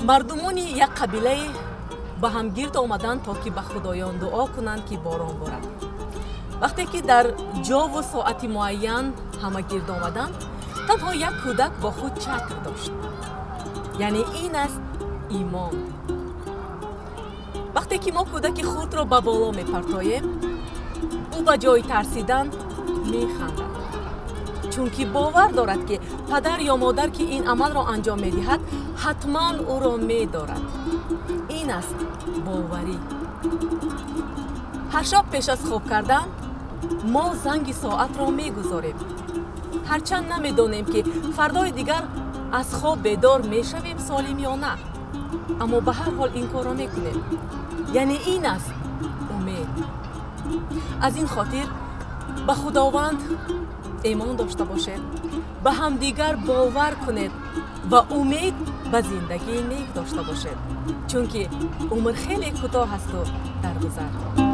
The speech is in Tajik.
мардумони як қабилае ба ҳам гирд омаданд, то ки ба худоён дуо кунанд ки борон борад. вақте ки дар ҷову соати муайян ҳама гирд омаданд, танҳо як кӯдак бо худ чакр дошт. яъне ин аст имон. вақте ки мо кӯдаки худро ба боло мепартоем, ӯ ба ҷои тарсидан механдад, чунки бовар дорад ки падар ё модар ки ин амалро анҷом медиҳад, ҳатман ӯро медорад. ин аст боварӣ. ҳар шоб пеш аз хоб кардан мо занги соатро мегузорем. ҳарчанд намедонем ки фардои дигар аз хоб бедор мешавем солим ё на, аммо ба ҳар ҳол ин корро мекунем. яъне ин аст умед. аз ин хотир ба худованд имон дошта бошед, ба ҳамдигар бовар кунед ва умед ба зиндагии нек дошта бошед, чунки умр хеле кӯтоҳ асту дар гузар.